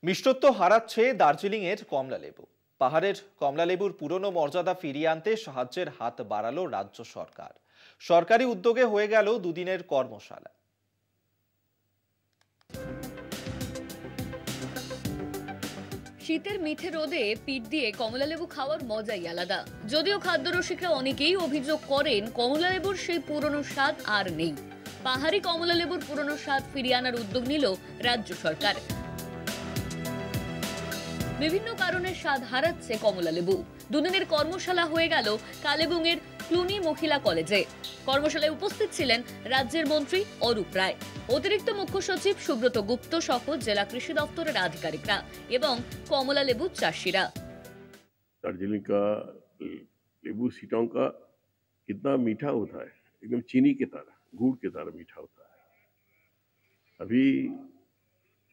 মিষ্টত্ব হারাচ্ছে দার্জিলিং এর কমলালেবু। পাহাড়ের কমলালেবুর পুরনো মর্যাদা ফিরিয়ে আনতে সাহায্যের হাত বাড়ালো রাজ্য সরকার। সরকারি উদ্যোগে হয়ে গেল দুদিনের কর্মশালা। শীতের মিঠে রোদে পিঠ দিয়ে কমলালেবু খাওয়ার মজাই আলাদা। যদিও খাদ্যরসিকরা অনেকেই অভিযোগ করেন কমলালেবুর সেই পুরনো স্বাদ আর নেই। পাহাড়ি কমলালেবুর পুরনো স্বাদ ফিরিয়ে আনার উদ্যোগ নিল রাজ্য সরকার। বিভিন্ন কারণে স্বাদ হারাচ্ছে কমলালেবু। দুদিনের কর্মশালা হয়ে গেল কালেবুঙের ক্লুনি মহিলা কলেজে। কর্মশালায় উপস্থিত ছিলেন রাজ্যের মন্ত্রী অরূপ রায়, অতিরিক্ত মুখ্য সচিব সুব্রত গুপ্ত সহ জেলা কৃষি দপ্তরের আধিকারিকরা এবং কমলালেবু চাষিরা। दार्जिलिंग का लेबू सीटों का कितना मीठा होता है, एकदम चीनी की तरह, गुड़ की तरह मीठा होता है। अभी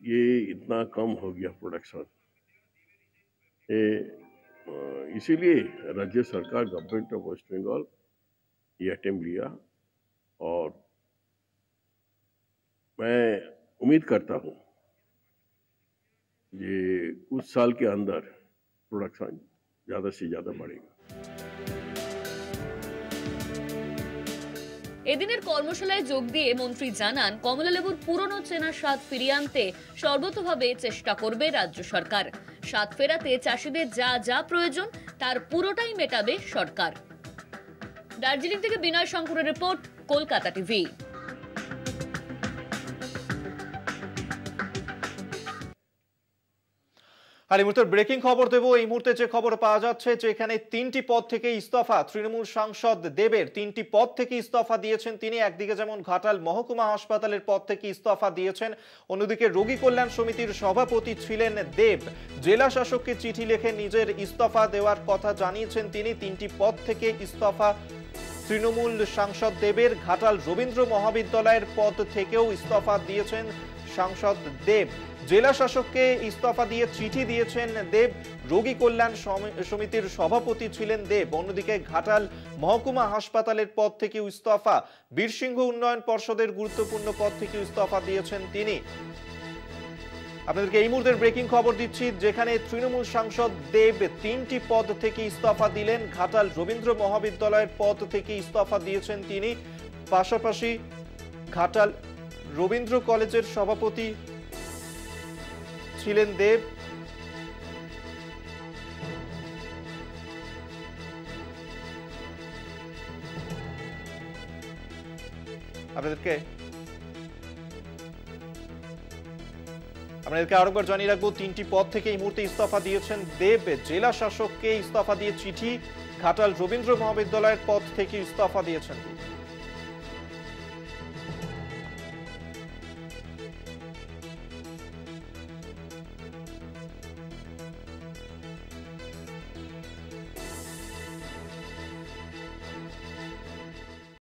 ये इतना कम हो गया प्रोडक्शन, इसीलिए राज्य सरकार गवर्नमेंट ऑफ वेस्ट बंगाल ये अटेम्प्ट लिया और मैं उम्मीद करता हूँ ये कुछ साल के अंदर प्रोडक्शन ज़्यादा से ज़्यादा बढ़ेगा। এদিনের কর্মশালায় যোগ দিয়ে মন্ত্রী জানান, কমলালেবুর পুরনো চেনা স্বাদ ফিরিয়ে আনতে সর্বতোভাবে চেষ্টা করবে রাজ্য সরকার। স্বাদ ফেরাতে চাষিদের যা যা প্রয়োজন তার পুরোটাই মেটাবে সরকার। দার্জিলিং থেকে বিনয় শঙ্করের রিপোর্ট, কলকাতা টিভি। আর এই মুহূর্তে ব্রেকিং খবর দেবো। এই মুহূর্তে যে খবর পাওয়া যাচ্ছে যে এখানে 3টি পদ থেকে ইস্তফা তৃণমূল সাংসদ দেবের। 3টি পদ থেকে ইস্তফা দিয়েছেন তিনি। একদিকে যেমন ঘাটাল মহকুমা হাসপাতালের পদ থেকে ইস্তফা দিয়েছেন, অন্যদিকে রোগী কল্যাণ সমিতির সভাপতি ছিলেন দেব। জেলা শাসককে চিঠি লিখে নিজের ইস্তফা দেওয়ার কথা জানিয়েছেন তিনি। 3টি পদ থেকে ইস্তফা তৃণমূল সাংসদ দেবের। ঘাটাল রবীন্দ্র মহাবিদ্যালয়ের পদ থেকেও ইস্তফা দিয়েছেন সাংসদ দেব। জেলা শাসককে ইস্তফা দিয়ে চিঠি দিয়েছেন দেব। রোগী কল্যাণ সমিতির সভাপতি ছিলেন দেব। অন্যদিকে ঘাটাল মহকুমা হাসপাতালের পদ থেকে ইস্তফা। বীরসিংহ উন্নয়ন পর্ষদের গুরুত্বপূর্ণ পদ থেকে ইস্তফা দিয়েছেন তিনি। আপনাদেরকে এই মুহূর্তের ব্রেকিং খবর দিচ্ছি, যেখানে তৃণমূল সাংসদ দেব 3টি পদ থেকে ইস্তফা দিলেন। ঘাটাল রবীন্দ্র মহাবিদ্যালয়ের পদ থেকে ইস্তফা দিয়েছেন তিনি। পাশাপাশি ঘাটাল রবীন্দ্র কলেজের সভাপতি ছিলেন দেব। আপনাদেরকে আরেকবার জানিয়ে রাখবো, 3টি পদ থেকে এই মুহূর্তে ইস্তফা দিয়েছেন দেব। জেলা শাসককে ইস্তফা দিয়ে চিঠি। ঘাটাল রবীন্দ্র মহাবিদ্যালয়ের পদ থেকে ইস্তফা দিয়েছেন তিনি।